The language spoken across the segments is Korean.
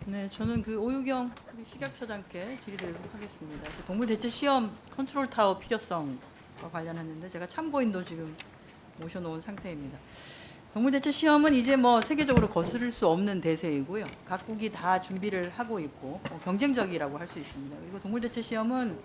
네, 저는 그 오유경 우리 식약처장께 질의드리도록 하겠습니다. 그 동물 대체 시험 컨트롤 타워 필요성과 관련했는데 제가 참고인도 지금 모셔놓은 상태입니다. 동물 대체 시험은 이제 뭐 세계적으로 거스를 수 없는 대세이고요. 각국이 다 준비를 하고 있고 경쟁적이라고 할 수 있습니다. 그리고 동물 대체 시험은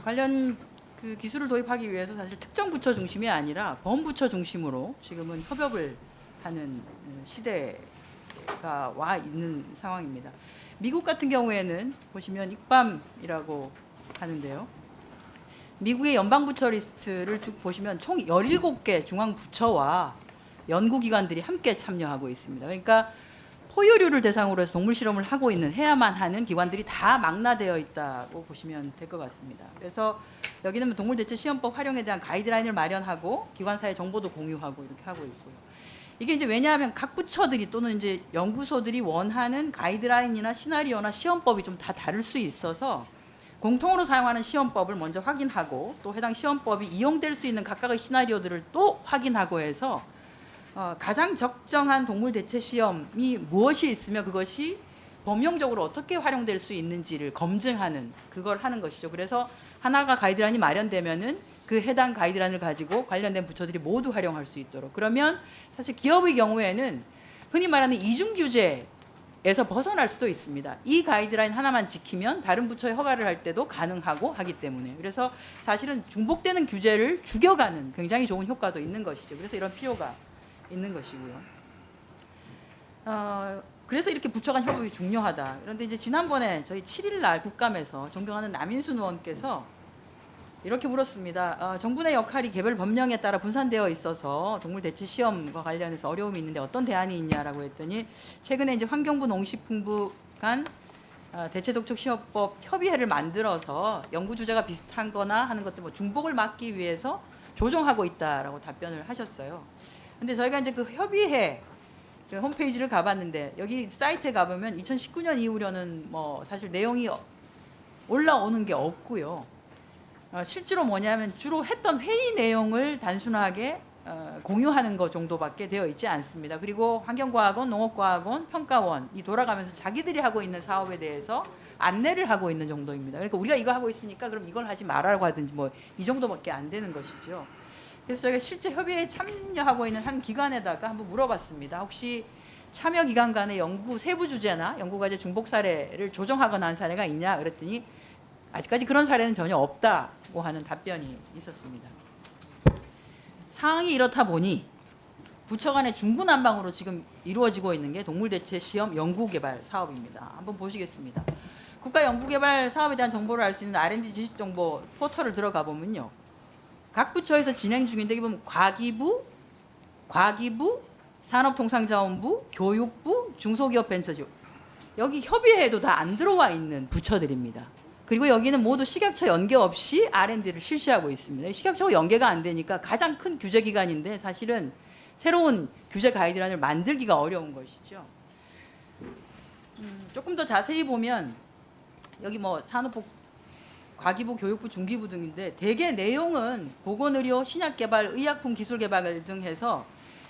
관련 그 기술을 도입하기 위해서 사실 특정 부처 중심이 아니라 범부처 중심으로 지금은 협업을 하는 시대가 와 있는 상황입니다. 미국 같은 경우에는 보시면 익밤이라고 하는데요. 미국의 연방부처 리스트를 쭉 보시면 총 17개 중앙부처와 연구기관들이 함께 참여하고 있습니다. 그러니까 포유류를 대상으로 해서 동물 실험을 하고 있는 해야만 하는 기관들이 다 망라되어 있다고 보시면 될 것 같습니다. 그래서 여기는 동물 대체 시험법 활용에 대한 가이드라인을 마련하고 기관사의 정보도 공유하고 이렇게 하고 있고요. 이게 이제 왜냐하면 각 부처들이 또는 이제 연구소들이 원하는 가이드라인이나 시나리오나 시험법이 좀 다 다를 수 있어서 공통으로 사용하는 시험법을 먼저 확인하고 또 해당 시험법이 이용될 수 있는 각각의 시나리오들을 또 확인하고 해서 가장 적정한 동물 대체 시험이 무엇이 있으며 그것이 범용적으로 어떻게 활용될 수 있는지를 검증하는 그걸 하는 것이죠. 그래서 하나가 가이드라인이 마련되면은 그 해당 가이드라인을 가지고 관련된 부처들이 모두 활용할 수 있도록. 그러면 사실 기업의 경우에는 흔히 말하는 이중 규제에서 벗어날 수도 있습니다. 이 가이드라인 하나만 지키면 다른 부처의 허가를 할 때도 가능하고 하기 때문에. 그래서 사실은 중복되는 규제를 죽여가는 굉장히 좋은 효과도 있는 것이죠. 그래서 이런 필요가 있는 것이고요. 그래서 이렇게 부처 간 협업이 중요하다. 그런데 이제 지난번에 저희 7일 날 국감에서 존경하는 남인순 의원께서 이렇게 물었습니다. 정부 내 역할이 개별 법령에 따라 분산되어 있어서 동물 대체 시험과 관련해서 어려움이 있는데 어떤 대안이 있냐라고 했더니 최근에 이제 환경부 농식품부 간 대체 독촉 시험법 협의회를 만들어서 연구 주제가 비슷한 거나 하는 것들 뭐 중복을 막기 위해서 조정하고 있다라고 답변을 하셨어요. 근데 저희가 이제 그 협의회 그 홈페이지를 가봤는데 여기 사이트에 가보면 2019년 이후로는 뭐 사실 내용이 올라오는 게 없고요. 실제로 뭐냐면 주로 했던 회의 내용을 단순하게 공유하는 것 정도밖에 되어 있지 않습니다. 그리고 환경과학원, 농업과학원, 평가원이 돌아가면서 자기들이 하고 있는 사업에 대해서 안내를 하고 있는 정도입니다. 그러니까 우리가 이거 하고 있으니까 그럼 이걸 하지 말라고 하든지 뭐 이 정도밖에 안 되는 것이죠. 그래서 저희가 실제 협의회에 참여하고 있는 한 기관에다가 한번 물어봤습니다. 혹시 참여 기관 간의 연구 세부 주제나 연구 과제 중복 사례를 조정하거나 한 사례가 있냐 그랬더니 아직까지 그런 사례는 전혀 없다고 하는 답변이 있었습니다. 상황이 이렇다 보니 부처 간의 중구난방으로 지금 이루어지고 있는 게 동물 대체 시험 연구개발 사업입니다. 한번 보시겠습니다. 국가 연구개발 사업에 대한 정보를 알 수 있는 R&D 지식정보 포털을 들어가 보면요. 각 부처에서 진행 중인데 이게 보면 과기부, 산업통상자원부, 교육부, 중소기업벤처주 여기 협의회에도 다 안 들어와 있는 부처들입니다. 그리고 여기는 모두 식약처 연계 없이 R&D를 실시하고 있습니다. 식약처와 연계가 안 되니까 가장 큰 규제기관인데 사실은 새로운 규제 가이드라인을 만들기가 어려운 것이죠. 조금 더 자세히 보면 여기 뭐 산업부, 과기부, 교육부, 중기부 등인데 대개 내용은 보건의료, 신약개발, 의약품 기술개발 등 해서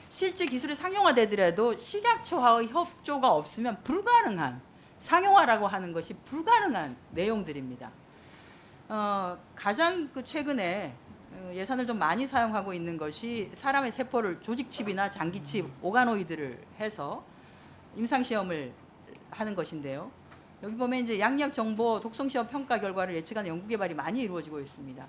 실제 기술이 상용화되더라도 식약처와의 협조가 없으면 불가능한 상용화라고 하는 것이 불가능한 내용들입니다. 가장 최근에 예산을 좀 많이 사용하고 있는 것이 사람의 세포를 조직칩이나 장기칩, 오가노이드를 해서 임상시험을 하는 것인데요. 여기 보면 이제 양리학 정보 독성시험 평가 결과를 예측하는 연구개발이 많이 이루어지고 있습니다.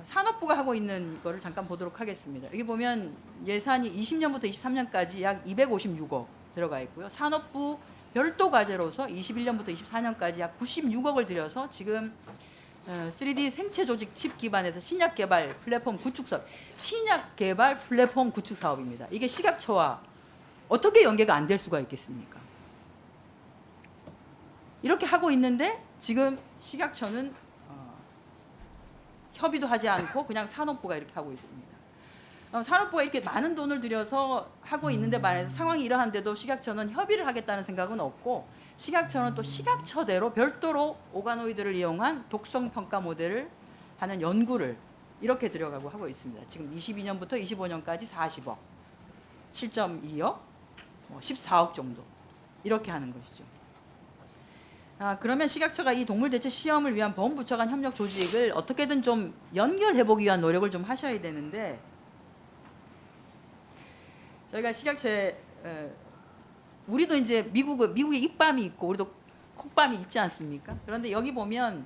산업부가 하고 있는 거를 잠깐 보도록 하겠습니다. 여기 보면 예산이 20년부터 23년까지 약 256억 들어가 있고요. 산업부 별도 과제로서 21년부터 24년까지 약 96억을 들여서 지금 3D 생체 조직 칩 기반에서 신약 개발 플랫폼 구축 사업, 신약 개발 플랫폼 구축 사업입니다. 이게 식약처와 어떻게 연계가 안 될 수가 있겠습니까? 이렇게 하고 있는데 지금 식약처는 협의도 하지 않고 그냥 산업부가 이렇게 하고 있습니다. 산업부가 이렇게 많은 돈을 들여서 하고 있는데 반해서 상황이 이러한데도 식약처는 협의를 하겠다는 생각은 없고 식약처는 또 식약처대로 별도로 오가노이드를 이용한 독성 평가 모델을 하는 연구를 이렇게 들어가고 하고 있습니다. 지금 22년부터 25년까지 40억, 7.2억, 14억 정도. 이렇게 하는 것이죠. 그러면 식약처가 이 동물 대체 시험을 위한 범부처 간 협력 조직을 어떻게든 좀 연결해 보기 위한 노력을 좀 하셔야 되는데, 저희가 식약처에 우리도 이제 미국에 입밤이 있고 우리도 콧밤이 있지 않습니까? 그런데 여기 보면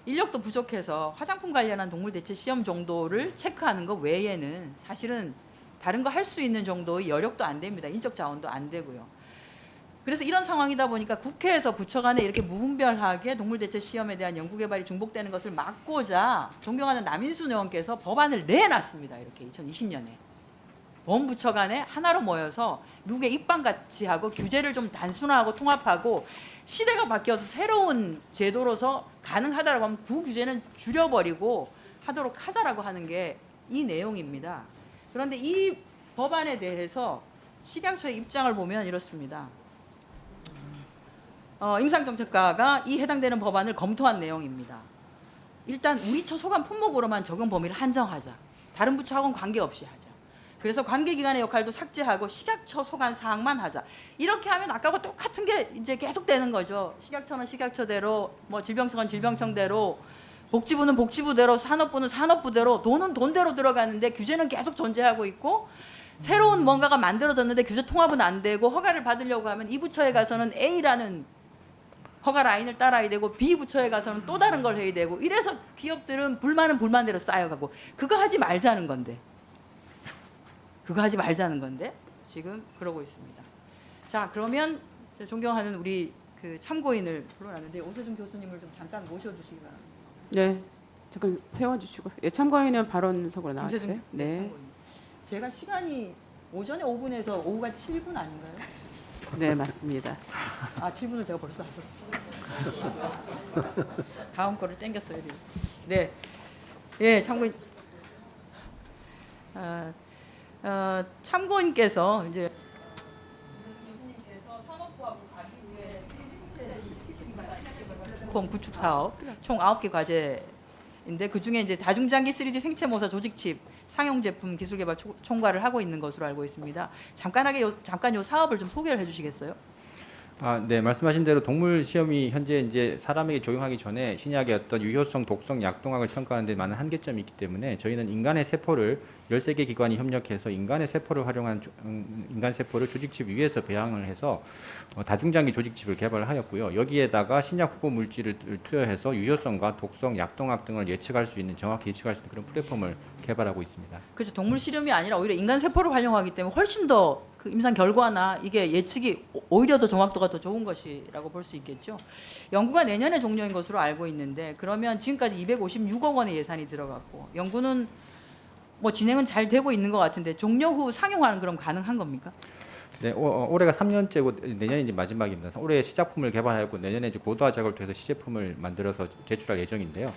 인력도 부족해서 화장품 관련한 동물 대체 시험 정도를 체크하는 것 외에는 사실은 다른 거 할 수 있는 정도의 여력도 안 됩니다. 인적 자원도 안 되고요. 그래서 이런 상황이다 보니까 국회에서 부처 간에 이렇게 무분별하게 동물 대체 시험에 대한 연구 개발이 중복되는 것을 막고자 존경하는 남인순 의원께서 법안을 내놨습니다. 이렇게 2020년에. 범부처 간에 하나로 모여서 미국의 입방같이 하고 규제를 좀 단순화하고 통합하고 시대가 바뀌어서 새로운 제도로서 가능하다라고 하면 그 규제는 줄여버리고 하도록 하자라고 하는 게 이 내용입니다. 그런데 이 법안에 대해서 식약처의 입장을 보면 이렇습니다. 임상정책과가 이 해당되는 법안을 검토한 내용입니다. 일단 우리 처 소관 품목으로만 적용 범위를 한정하자. 다른 부처하고는 관계없이 하자. 그래서 관계기관의 역할도 삭제하고 식약처 소관 사항만 하자. 이렇게 하면 아까와 똑같은 게 이제 계속 되는 거죠. 식약처는 식약처대로, 뭐 질병청은 질병청대로, 복지부는 복지부대로, 산업부는 산업부대로, 돈은 돈대로 들어가는데 규제는 계속 존재하고 있고, 새로운 뭔가가 만들어졌는데 규제 통합은 안 되고, 허가를 받으려고 하면 이 부처에 가서는 A라는 허가 라인을 따라야 되고 B 부처에 가서는 또 다른 걸 해야 되고, 이래서 기업들은 불만은 불만대로 쌓여가고, 그거 하지 말자는 건데 지금 그러고 있습니다. 자, 그러면 존경하는 우리 그 참고인을 불러놨는데 오세준 교수님을 좀 잠깐 모셔주시기 바랍니다. 네, 잠깐 세워주시고. 예, 참고인은 발언석으로 나와주세요. 네. 참고인. 제가 시간이 오전에 5분에서 오후가 7분 아닌가요? 네, 맞습니다. 7분을 제가 벌써 썼어요. 다음 거를 땡겼어요. 네, 예, 참고인. 참고인께서 이제 교수님께서 산업부하고 가기 위해 구축 사업 총 9개 과제인데 그 중에 이제 다중장기 3D 생체 모사 조직칩 상용 제품 기술 개발 총괄을 하고 있는 것으로 알고 있습니다. 잠깐 요 사업을 좀 소개를 해주시겠어요? 네, 말씀하신 대로 동물 시험이 현재 이제 사람에게 적용하기 전에 신약의 어떤 유효성, 독성, 약동학을 평가하는 데 많은 한계점이 있기 때문에 저희는 인간의 세포를 13개 기관이 협력해서 인간의 세포를 활용한 인간 세포를 조직칩 위에서 배양을 해서 다중장기 조직칩을 개발을 하였고요. 여기에다가 신약 후보 물질을 투여해서 유효성과 독성, 약동학 등을 예측할 수 있는, 정확히 예측할 수 있는 그런 플랫폼을 개발하고 있습니다. 그렇죠. 동물 실험이 아니라 오히려 인간 세포를 활용하기 때문에 훨씬 더 그 임상 결과나 이게 예측이 오히려 더 정확도가 더 좋은 것이라고 볼 수 있겠죠. 연구가 내년에 종료인 것으로 알고 있는데, 그러면 지금까지 256억 원의 예산이 들어갔고 연구는 뭐 진행은 잘 되고 있는 것 같은데 종료 후 상용화는 그럼 가능한 겁니까? 네, 올해가 3년째고 내년이 이제 마지막입니다. 올해 시작품을 개발하고 내년에 이제 고도화 작업을 통해서 시제품을 만들어서 제출할 예정인데요.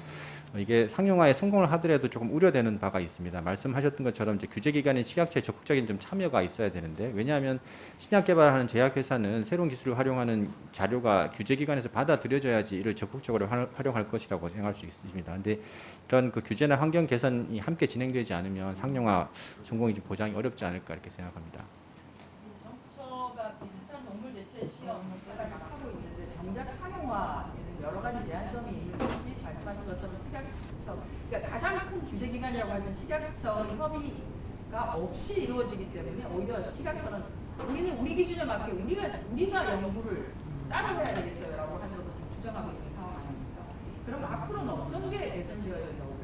이게 상용화에 성공을 하더라도 조금 우려되는 바가 있습니다. 말씀하셨던 것처럼 이제 규제기관인 식약처의 적극적인 좀 참여가 있어야 되는데, 왜냐하면 신약 개발하는 제약회사는 새로운 기술을 활용하는 자료가 규제기관에서 받아들여져야지 이를 적극적으로 활용할 것이라고 생각할 수 있습니다. 그런데 이런 그 규제나 환경 개선이 함께 진행되지 않으면 상용화 성공이 좀 보장이 어렵지 않을까 이렇게 생각합니다. 정부처가 비슷한 동물 대체 시험을 하고 있는데 정작 상용화에는 여러 가지 제한점이 말씀하신 것처럼 식약처, 그러니까 가장 큰 규제기관이라고 하면 식약처 협의가 없이 이루어지기 때문에 오히려 식약처는 우리는 우리 기준에 맞게 우리가 연구를 따라해야 되겠어요라고 하는 것을 주장하고 있는 상황 아닙니까? 그럼 앞으로는 어떤 게 개선되어야 된다고?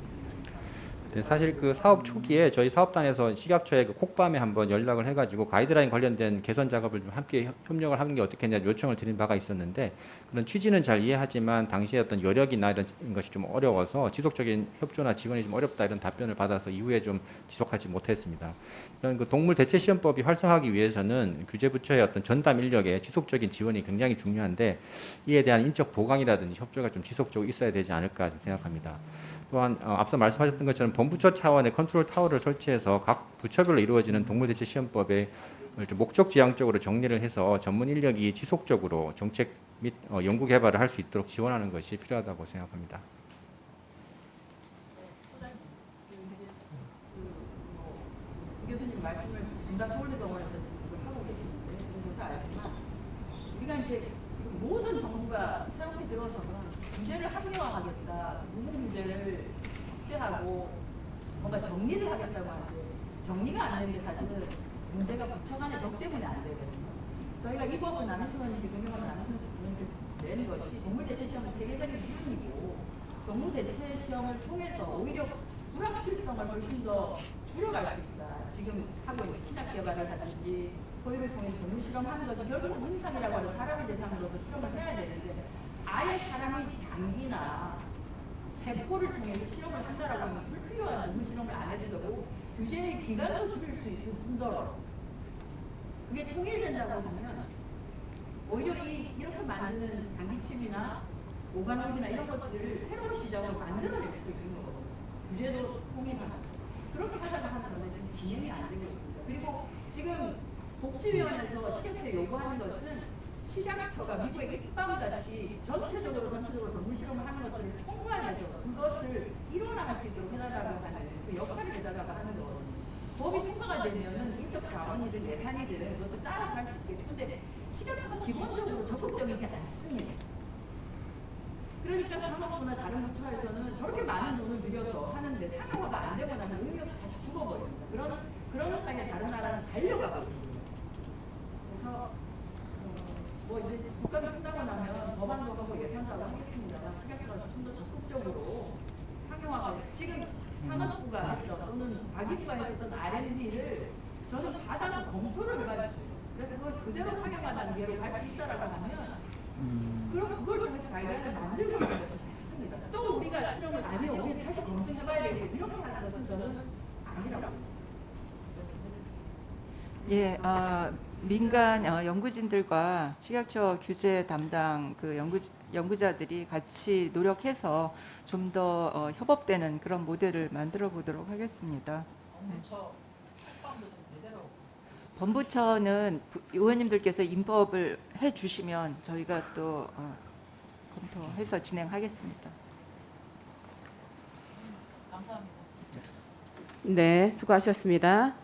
네, 사실 그 사업 초기에 저희 사업단에서 식약처에 그 콕밤에 한번 연락을 해가지고 가이드라인 관련된 개선 작업을 좀 함께 협력을 하는 게 어떻겠냐 요청을 드린 바가 있었는데, 그런 취지는 잘 이해하지만 당시에 어떤 여력이나 이런 것이 좀 어려워서 지속적인 협조나 지원이 좀 어렵다 이런 답변을 받아서 이후에 좀 지속하지 못했습니다. 이런 그 동물 대체 시험법이 활성화하기 위해서는 규제부처의 어떤 전담 인력의 지속적인 지원이 굉장히 중요한데, 이에 대한 인적 보강이라든지 협조가 좀 지속적으로 있어야 되지 않을까 생각합니다. 또한 앞서 말씀하셨던 것처럼 본부처 차원의 컨트롤 타워를 설치해서 각 부처별로 이루어지는 동물대체 시험법에 목적 지향적으로 정리를 해서 전문 인력이 지속적으로 정책 및 연구 개발을 할 수 있도록 지원하는 것이 필요하다고 생각합니다. 교수님 말씀을 분당 서울대병원에서 지금 하고 계시는데 잘 알지만 우리가 이제 모든 정부가 새롭게 들어서는 규제를 합리화하겠다, 무슨 규제를 삭제하고 뭔가 정리를 하겠다고 하는데 정리가 안 되는 게 사실은 문제가 부처 간의 벽 때문에 안 되거든요. 저희가 이 법을 남인순원님께 변경하는 남인순원님께서 낸 것이 동물대체 시험은 세계적인 기준이고 동물대체 시험을 통해서 오히려 불확실성을 훨씬 더 줄여갈 수 있다. 지금 하고 있는 신약 개발을 하든지 토익을 통해 동물 실험하는 것이 결국 임상이라고 하는 사람을 대상으로 실험을 해야 되는데 아예 사람의 장기나 세포를 통해서 실험을 한다라고 하면 불필요한 동물 실험을 안 해도 되고 규제의 기간도 줄일 수 있을 뿐더러 그게 통일된다고 하면 오히려 이렇게 만드는 장기침이나 오가노이드나 이런 것들을 새로운 시장으로 만들어낼 수도 있는 거거든요. 규제도 통일하고 그렇게 하자고 하는 건데 지금 진행이 안 되고 있습니다. 그리고 지금 복지위원회에서 식약처에 요구하는 것은 식약처가 미국의 입방같이 전체적으로 동물 실험을 하는 것들을 총괄해서 그것을 일원화할 수 있도록 해달라고 하는 그 역할을 해달라고 하는 거거든요. 법이 통과가 되면은 인적 자원이든 예산이든 그것을 따라갈 수 있겠죠. 근데 식약처가 기본적으로 적극적이지 않습니다. 그러니까 산업부나 다른 부처에서는 저렇게 많은 돈을 들여서 하는데 상용화가 안 되고 나면 의미 없이 다시 죽어버립니다. 그런 사이에 다른 나라는 달려가고 있습니다. 그래서 뭐 이제 국가가 끝나고 나면 법안도 하고 예산도 하겠습니다만 식약처가 좀 더 적극적으로 상용화가 지금 산업부가 했던 또는 과기부가 했던 R&D를 저는 받아서 검토를 해가지고 그래서 그걸 그대로 상용화하는 예로 갈 수 있다라고 하면 그럼 그걸 통해서 가이드라인을 만들고 가는 것이 맞습니다. 또 우리가 실험을 안 해요. 우리 다시 검증해봐야 되고 이렇게 하는 것은 저는 아니라고 봅니다. 예, 민간 연구진들과 식약처 규제 담당 그 연구자들이 같이 노력해서 좀 더 협업되는 그런 모델을 만들어 보도록 하겠습니다. 법무처는 의원님들께서 입법을 해주시면 저희가 또 검토해서 진행하겠습니다. 네, 수고하셨습니다.